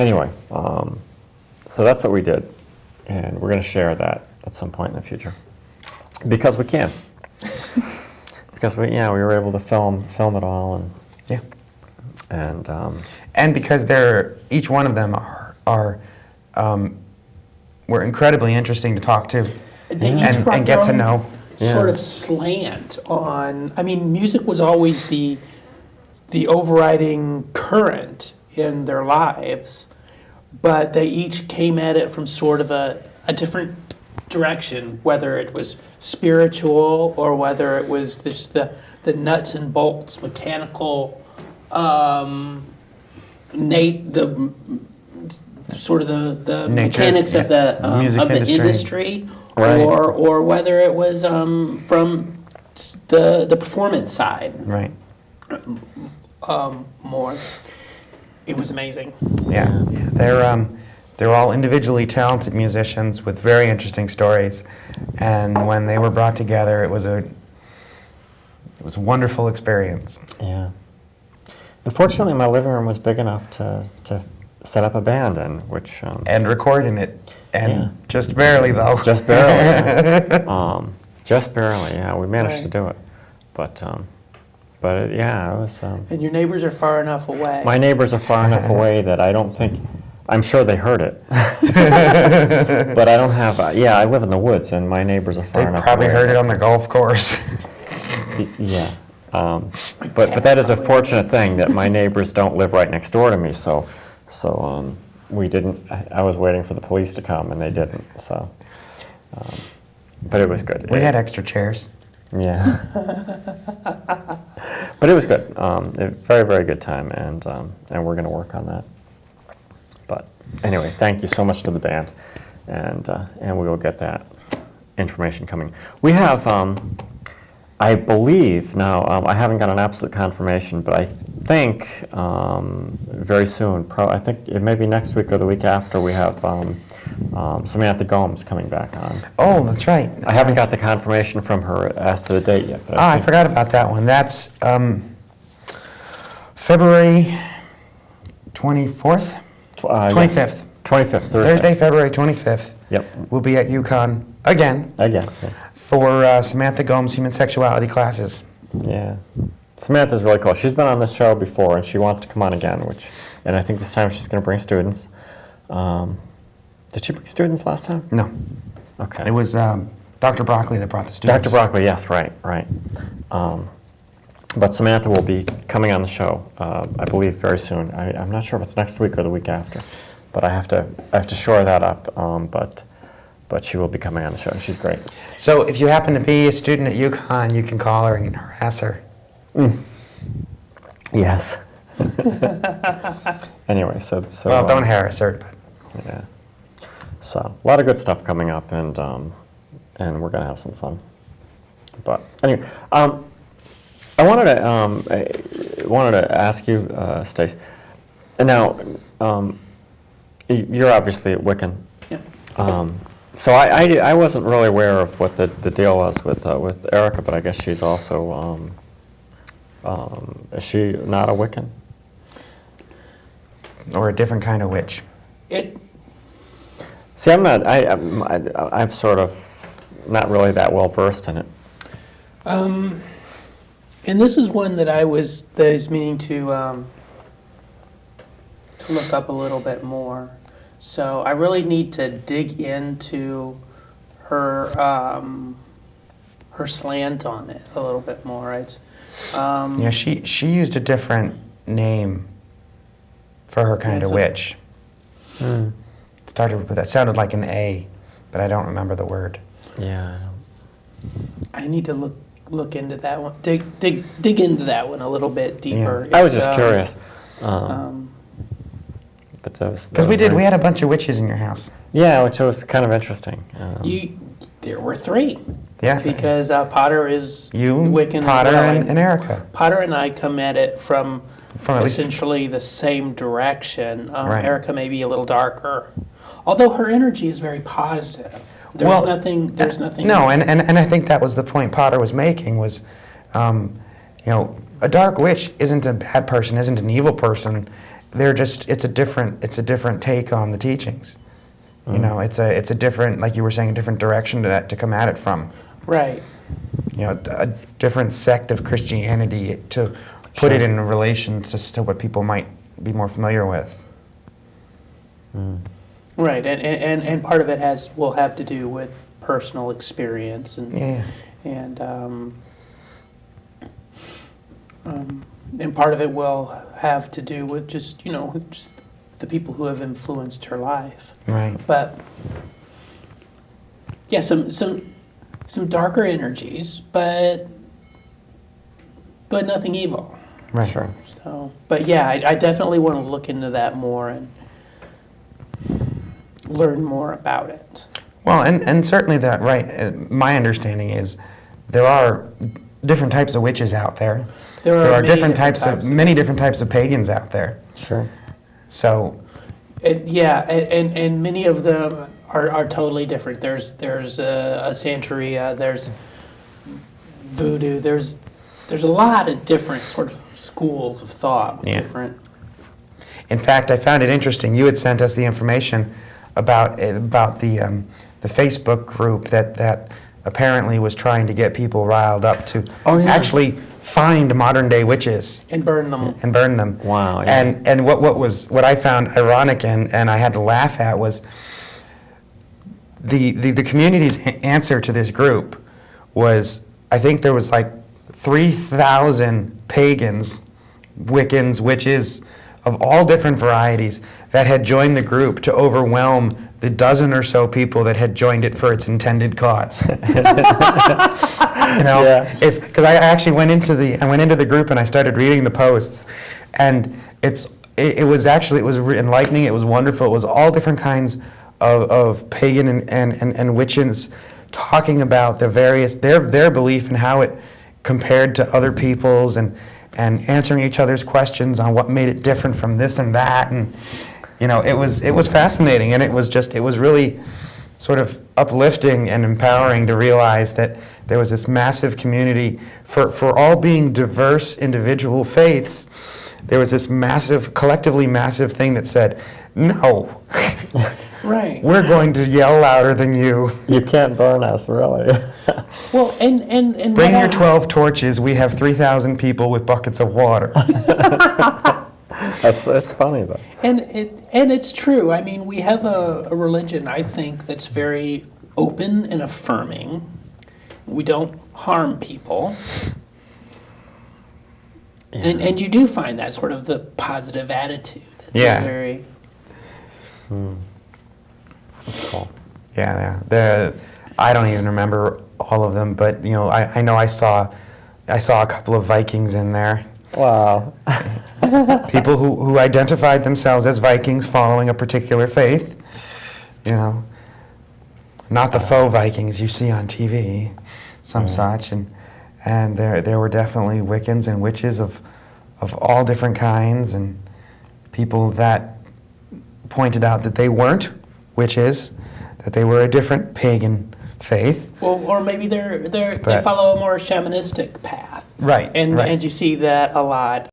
anyway, so that's what we did, and we're going to share that at some point in the future because we can. Because we were able to film it all, and Yeah. and because they're each one of them were incredibly interesting to talk to They each brought and get their to own know. sort of slant on. I mean, music was always the overriding current in their lives, but they each came at it from sort of a different direction, whether it was spiritual or whether it was just the nuts and bolts mechanical, the sort of the Nature, mechanics of the music industry, Right. or whether it was from the performance side Right. more. It was amazing. Yeah. They're all individually talented musicians with very interesting stories, and when they were brought together, it was a wonderful experience. yeah. Unfortunately, my living room was big enough to set up a band in, which And recording it, and Yeah. just barely though. just barely, yeah. Just barely, yeah. We managed to do it, but yeah, it was. And your neighbors are far enough away. My neighbors are far enough away that I don't think. I'm sure they heard it, but I don't have. I live in the woods, and my neighbors are far They enough. probably away. heard it on the golf course. Yeah, but that is a fortunate thing that my neighbors don't live right next door to me. So we didn't. I was waiting for the police to come, and they didn't. So, but it was good. We had extra chairs. Yeah. But it was good. Very, very good time, and we're going to work on that. But anyway, thank you so much to the band, and we will get that information coming. We have, I believe now, I haven't got an absolute confirmation, but I think very soon, I think it may be next week or the week after, we have Samantha Gomes coming back on. Oh, that's right. I haven't got the confirmation from her as to the date yet. But I think- forgot about that one. That's February 24th? 25th. 25th, Thursday. Thursday, February 25th. Yep. We'll be at UConn again Again. Yeah. for Samantha Gomes Human Sexuality classes. Yeah. Samantha's really cool. She's been on this show before, and she wants to come on again, and I think this time she's going to bring students. Did she bring students last time? No, Okay. it was Dr. Broccoli that brought the students. Dr. Broccoli, yes, right. But Samantha will be coming on the show, I believe, very soon. I'm not sure if it's next week or the week after, but I have to shore that up. But she will be coming on the show. She's great. So if you happen to be a student at UConn, you can call her and harass her. Yes. Anyway, so Well, don't harass her, but yeah. So a lot of good stuff coming up, and we're gonna have some fun. But anyway, I wanted to ask you, Stace. And now, you're obviously at Wiccan. Yeah. So I wasn't really aware of what the deal was with Erica, but I guess she's also is she not a Wiccan? or a different kind of witch. See, I'm not. I'm sort of not really that well versed in it. And this is one that I was meaning to look up a little bit more. So I really need to dig into her her slant on it a little bit more. Right? Yeah, she used a different name for her kind of witch. Started with that. Sounded like an A, but I don't remember the word. Yeah. I need to look into that one. Dig into that one a little bit deeper. I was just curious. But Because we had a bunch of witches in your house. Yeah, which was kind of interesting. There were three. Yeah. Because Potter is You, Wiccan. Potter, as well, and Erica. Potter and I come at it from At least- essentially the same direction. Right. Erica may be a little darker, although her energy is very positive. There's nothing. No, and I think that was the point Potter was making was, a dark witch isn't a bad person, isn't an evil person. they're just, it's a different take on the teachings. You know, it's a different, like you were saying, a different direction to come at it from. Right. You know, a different sect of Christianity to put it in relation to what people might be more familiar with. Right, and part of it will have to do with personal experience and and part of it will have to do with just the people who have influenced her life. Right. But yeah, some darker energies, but nothing evil. Right. Sure. So, but yeah, I definitely want to look into that more and learn more about it. Well, and certainly that, right, my understanding is there are different types of witches out there. There are many different types of pagans out there. Sure. So, and many of them are totally different. There's a Santeria, there's voodoo, there's a lot of different sort of schools of thought with different. in fact, I found it interesting. You had sent us the information about the Facebook group that apparently was trying to get people riled up to actually find modern day witches And burn them. and burn them. Wow, yeah. And what I found ironic and I had to laugh at was the community's answer to this group was, I think there was like 3,000 pagans, Wiccans, witches of all different varieties that had joined the group to overwhelm the dozen or so people that had joined it for its intended cause. Because I actually went into the group and I started reading the posts, and it was enlightening. It was wonderful. It was all different kinds of pagan and witches talking about their belief and how it compared to other people's and answering each other's questions on what made it different from this and that, and it was fascinating, and it was really sort of uplifting and empowering to realize that there was this massive community for all being diverse individual faiths. There was this collectively massive thing that said, no, Right. we're going to yell louder than you. You can't burn us, really. Well, and Bring your 12 torches. We have 3,000 people with buckets of water. That's funny, though. And it's true. I mean, we have a religion, I think, that's very open and affirming. We don't harm people. And you do find that sort of the positive attitude. That's very... That's cool. Yeah. I don't even remember all of them, but I know I saw a couple of Vikings in there. Wow. People who identified themselves as Vikings following a particular faith. Not the faux Vikings you see on TV, some such, and there were definitely Wiccans and witches of all different kinds, and people that pointed out that they weren't witches, that they were a different pagan faith. Well, or maybe they follow a more shamanistic path. Right. And you see that a lot